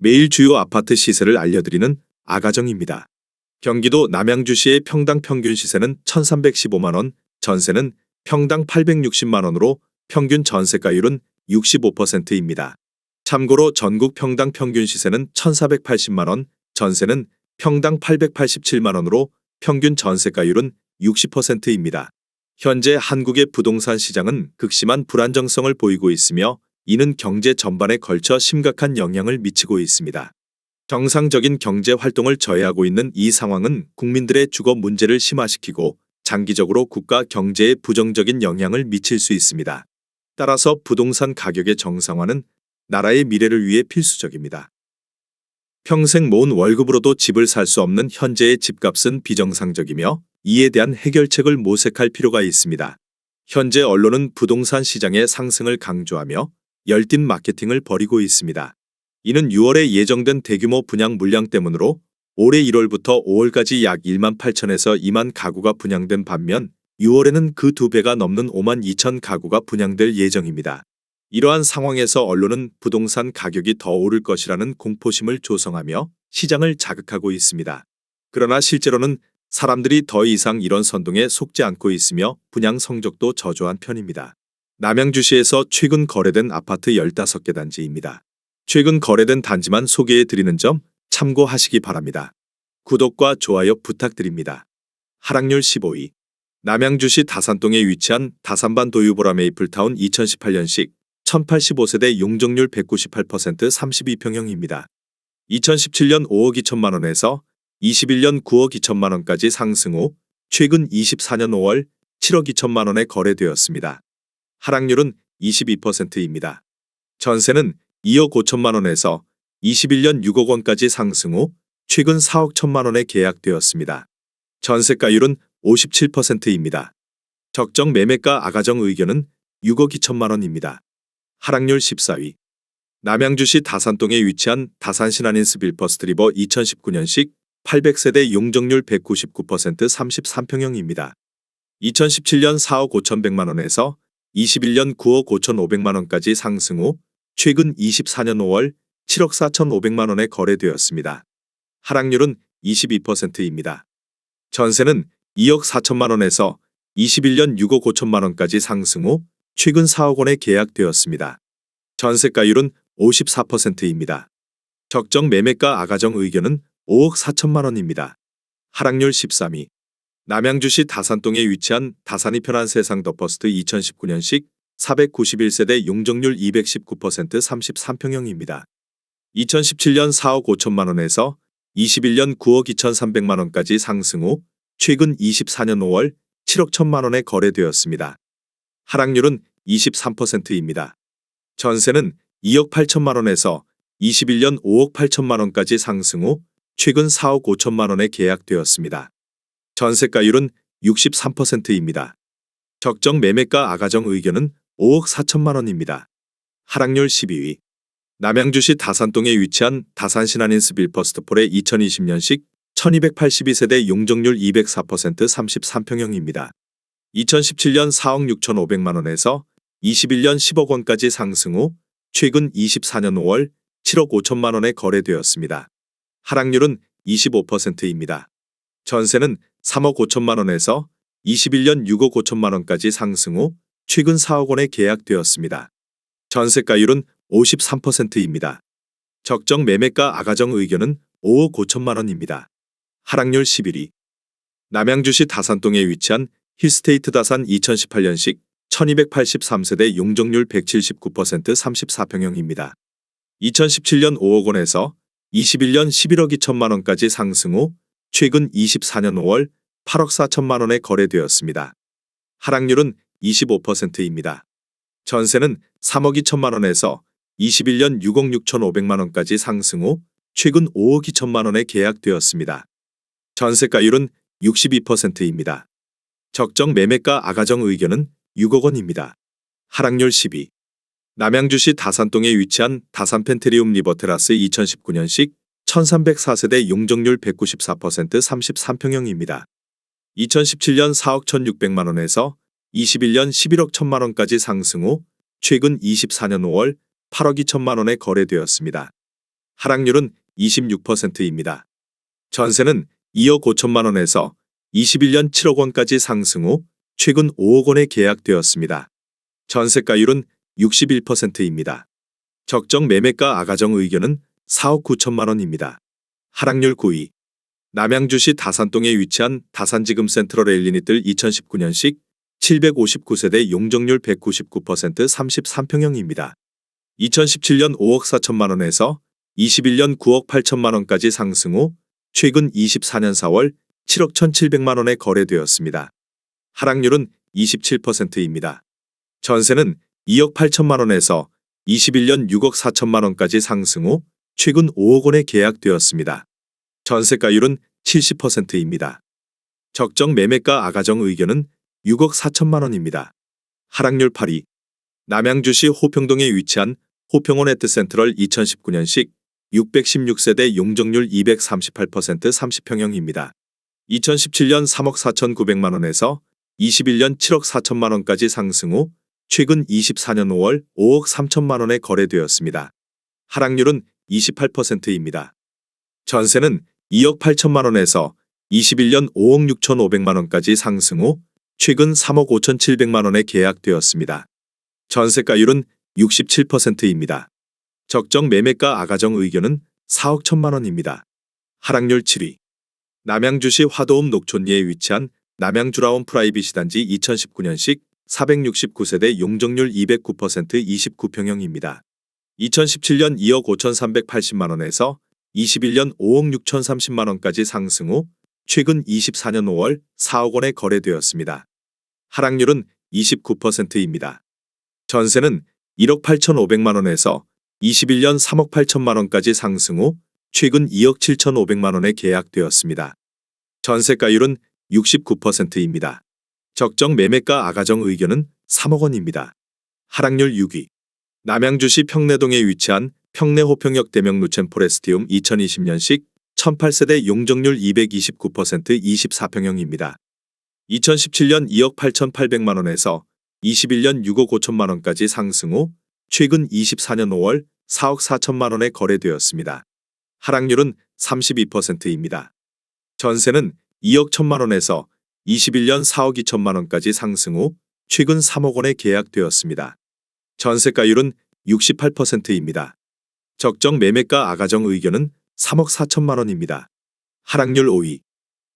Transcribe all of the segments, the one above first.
매일 주요 아파트 시세를 알려드리는 아가정입니다. 경기도 남양주시의 평당 평균 시세는 1,315만원, 전세는 평당 860만원으로 평균 전세가율은 65%입니다. 참고로 전국 평당 평균 시세는 1,480만원, 전세는 평당 887만원으로 평균 전세가율은 60%입니다. 현재 한국의 부동산 시장은 극심한 불안정성을 보이고 있으며 이는 경제 전반에 걸쳐 심각한 영향을 미치고 있습니다. 정상적인 경제 활동을 저해하고 있는 이 상황은 국민들의 주거 문제를 심화시키고 장기적으로 국가 경제에 부정적인 영향을 미칠 수 있습니다. 따라서 부동산 가격의 정상화는 나라의 미래를 위해 필수적입니다. 평생 모은 월급으로도 집을 살 수 없는 현재의 집값은 비정상적이며 이에 대한 해결책을 모색할 필요가 있습니다. 현재 언론은 부동산 시장의 상승을 강조하며 열띤 마케팅을 벌이고 있습니다. 이는 6월에 예정된 대규모 분양 물량 때문으로 올해 1월부터 5월까지 약 1만 8천에서 2만 가구가 분양된 반면 6월에는 그 2배가 넘는 5만 2천 가구가 분양될 예정입니다. 이러한 상황에서 언론은 부동산 가격이 더 오를 것이라는 공포심을 조성하며 시장을 자극하고 있습니다. 그러나 실제로는 사람들이 더 이상 이런 선동에 속지 않고 있으며 분양 성적도 저조한 편입니다. 남양주시에서 최근 거래된 아파트 15개 단지입니다. 최근 거래된 단지만 소개해드리는 점 참고하시기 바랍니다. 구독과 좋아요 부탁드립니다. 하락률 15위. 남양주시 다산동에 위치한 다산반 도유보라 메이플타운 2018년식 1085세대 용적률 198% 32평형입니다. 2017년 5억 2천만 원에서 21년 9억 2천만 원까지 상승 후 최근 24년 5월 7억 2천만 원에 거래되었습니다. 하락률은 22%입니다. 전세는 2억 5천만 원에서 21년 6억 원까지 상승 후 최근 4억 1천만 원에 계약되었습니다. 전세가율은 57%입니다. 적정 매매가 아가정 의견은 6억 2천만 원입니다. 하락률 14위. 남양주시 다산동에 위치한 다산신한인스 빌퍼스트리버 2019년식 800세대 용적률 199% 33평형입니다. 2017년 4억 5,100만 원에서 21년 9억 5,500만 원까지 상승 후 최근 24년 5월 7억 4,500만 원에 거래되었습니다. 하락률은 22%입니다. 전세는 2억 4천만 원에서 21년 6억 5천만 원까지 상승 후 최근 4억 원에 계약되었습니다. 전세가율은 54%입니다. 적정 매매가 아가정 의견은 5억 4천만 원입니다. 하락률 13위. 남양주시 다산동에 위치한 다산이 편한 세상 더퍼스트 2019년식 491세대 용적률 219% 33평형입니다. 2017년 4억 5천만 원에서 21년 9억 2,300만 원까지 상승 후 최근 24년 5월 7억 1천만 원에 거래되었습니다. 하락률은 23%입니다. 전세는 2억 8천만 원에서 21년 5억 8천만 원까지 상승 후 최근 4억 5천만 원에 계약되었습니다. 전세가율은 63%입니다. 적정 매매가 아가정 의견은 5억 4천만 원입니다. 하락률 12위. 남양주시 다산동에 위치한 다산신한인스 빌퍼스트폴의 2020년식 1282세대 용적률 204% 33평형입니다. 2017년 4억 6,500만 원에서 21년 10억 원까지 상승 후 최근 24년 5월 7억 5천만 원에 거래되었습니다. 하락률은 25%입니다. 전세는 3억 5천만 원에서 21년 6억 5천만 원까지 상승 후 최근 4억 원에 계약되었습니다. 전세가율은 53%입니다. 적정 매매가 아가정 의견은 5억 5천만 원입니다. 하락률 11위. 남양주시 다산동에 위치한 힐스테이트 다산 2018년식 1283세대 용적률 179% 34평형입니다. 2017년 5억 원에서 21년 11억 2천만 원까지 상승 후 최근 24년 5월 8억 4천만 원에 거래되었습니다. 하락률은 25%입니다. 전세는 3억 2천만 원에서 21년 6억 6,500만 원까지 상승 후 최근 5억 2천만 원에 계약되었습니다. 전세가율은 62%입니다. 적정 매매가 아가정 의견은 6억 원입니다. 하락률 10위. 남양주시 다산동에 위치한 다산 펜트리움 리버테라스 2019년식 1304세대 용적률 194% 33평형입니다. 2017년 4억 1,600만 원에서 21년 11억 1천만 원까지 상승 후 최근 24년 5월 8억 2천만 원에 거래되었습니다. 하락률은 26%입니다. 전세는 2억 5천만 원에서 21년 7억 원까지 상승 후 최근 5억 원에 계약되었습니다. 전세가율은 61%입니다. 적정 매매가 아가정 의견은 4억 9천만 원입니다. 하락률 9위. 남양주시 다산동에 위치한 다산지금 센트럴 엘리니뜰 2019년식 759세대 용적률 199% 33평형입니다. 2017년 5억 4천만 원에서 21년 9억 8천만 원까지 상승 후 최근 24년 4월 7억 1,700만 원에 거래되었습니다. 하락률은 27%입니다. 전세는 2억 8천만 원에서 21년 6억 4천만 원까지 상승 후 최근 5억 원에 계약되었습니다. 전세가율은 70%입니다. 적정 매매가 아가정 의견은 6억 4천만 원입니다. 하락률 8위. 남양주시 호평동에 위치한 호평원 에트센트럴 2019년식 616세대 용적률 238% 30평형입니다. 2017년 3억 4,900만 원에서 21년 7억 4천만 원까지 상승 후 최근 24년 5월 5억 3천만 원에 거래되었습니다. 하락률은 28%입니다. 전세는 2억 8천만 원에서 21년 5억 6,500만 원까지 상승 후 최근 3억 5,700만 원에 계약되었습니다. 전세가율은 67%입니다. 적정 매매가 아가정 의견은 4억 1천만 원입니다. 하락률 7위. 남양주시 화도읍 녹촌리에 위치한 남양주라운 프라이빗이 단지 2019년식 469세대 용적률 209% 29평형입니다. 2017년 2억 5,380만 원에서 21년 5억 6,030만 원까지 상승 후 최근 24년 5월 4억 원에 거래되었습니다. 하락률은 29%입니다. 전세는 1억 8,500만 원에서 21년 3억 8천만 원까지 상승 후 최근 2억 7,500만 원에 계약되었습니다. 전세가율은 69%입니다. 적정 매매가 아가정 의견은 3억 원입니다. 하락률 6위. 남양주시 평내동에 위치한 평내호평역 대명 루첸포레스티움 2020년식 1008세대 용적률 229% 24평형입니다. 2017년 2억 8,800만 원에서 21년 6억 5천만 원까지 상승 후 최근 24년 5월 4억 4천만 원에 거래되었습니다. 하락률은 32%입니다. 전세는 2억 1천만 원에서 21년 4억 2천만 원까지 상승 후 최근 3억 원에 계약되었습니다. 전세가율은 68%입니다. 적정 매매가 아가정 의견은 3억 4천만 원입니다. 하락률 5위.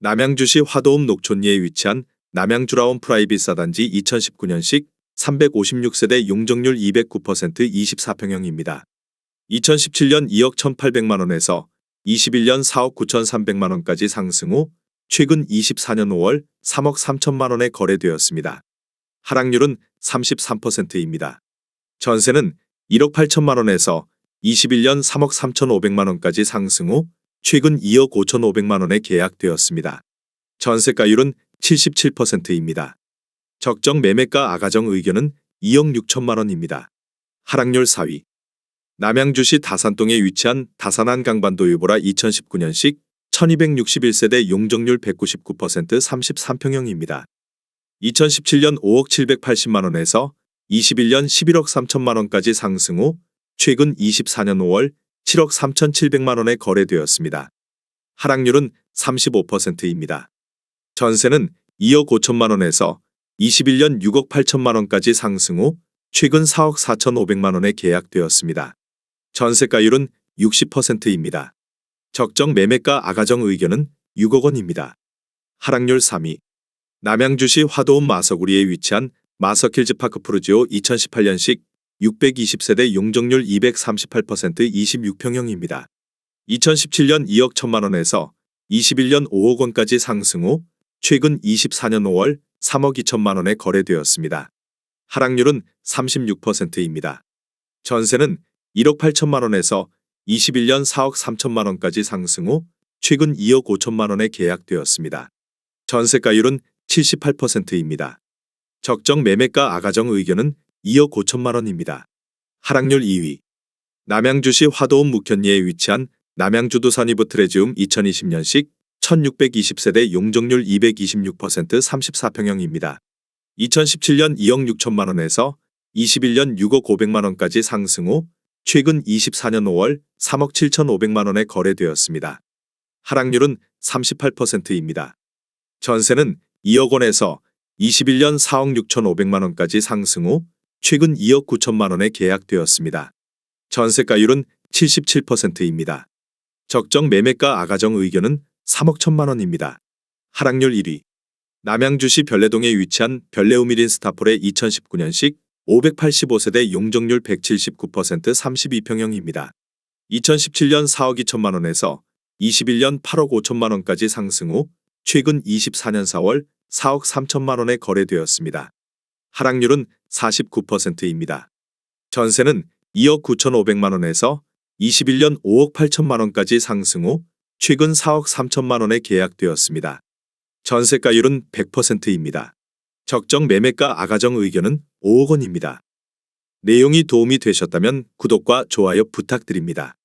남양주시 화도읍 녹촌리에 위치한 남양주라운 프라이빗 사단지 2019년식 356세대 용적률 209% 24평형입니다. 2017년 2억 1,800만 원에서 21년 4억 9,300만 원까지 상승 후 최근 24년 5월 3억 3천만 원에 거래되었습니다. 하락률은 33%입니다. 전세는 1억 8천만 원에서 21년 3억 3,500만 원까지 상승 후 최근 2억 5,500만 원에 계약되었습니다. 전세가율은 77%입니다. 적정 매매가 아가정 의견은 2억 6천만 원입니다. 하락률 4위. 남양주시 다산동에 위치한 다산안 강반도 유보라 2019년식 1261세대 용적률 199% 33평형입니다. 2017년 5억 780만 원에서 21년 11억 3천만 원까지 상승 후 최근 24년 5월 7억 3,700만 원에 거래되었습니다. 하락률은 35%입니다. 전세는 2억 5천만 원에서 21년 6억 8천만 원까지 상승 후 최근 4억 4,500만 원에 계약되었습니다. 전세가율은 60%입니다. 적정 매매가 아가정 의견은 6억 원입니다. 하락률 3위. 남양주시 화도읍 마서구리에 위치한 마서킬즈파크 푸르지오 2018년식 620세대 용적률 238% 26평형입니다. 2017년 2억 1천만 원에서 21년 5억 원까지 상승 후 최근 24년 5월 3억 2천만 원에 거래되었습니다. 하락률은 36%입니다. 전세는 1억 8천만 원에서 21년 4억 3천만 원까지 상승 후 최근 2억 5천만 원에 계약되었습니다. 전세가율은 78%입니다. 적정 매매가 아가정 의견은 2억 5천만 원입니다. 하락률 2위. 남양주시 화도읍 묵현리에 위치한 남양주도산이브 트레지움 2020년식 1620세대 용적률 226% 34평형입니다. 2017년 2억 6천만 원에서 21년 6억 500만 원까지 상승 후 최근 24년 5월 3억 7,500만 원에 거래되었습니다. 하락률은 38%입니다. 전세는 2억 원에서 21년 4억 6,500만 원까지 상승 후 최근 2억 9천만 원에 계약되었습니다. 전세가율은 77%입니다. 적정 매매가 아가정 의견은 3억 1천만 원입니다. 하락률 1위. 남양주시 별내동에 위치한 별내우미린 스타폴의 2019년식 585세대 용적률 179% 32평형입니다. 2017년 4억 2천만 원에서 21년 8억 5천만 원까지 상승 후 최근 24년 4월 4억 3천만 원에 거래되었습니다. 하락률은 49%입니다. 전세는 2억 9,500만 원에서 21년 5억 8천만 원까지 상승 후 최근 4억 3천만 원에 계약되었습니다. 전세가율은 100%입니다. 적정 매매가 아가정 의견은 5억 원입니다. 내용이 도움이 되셨다면 구독과 좋아요 부탁드립니다.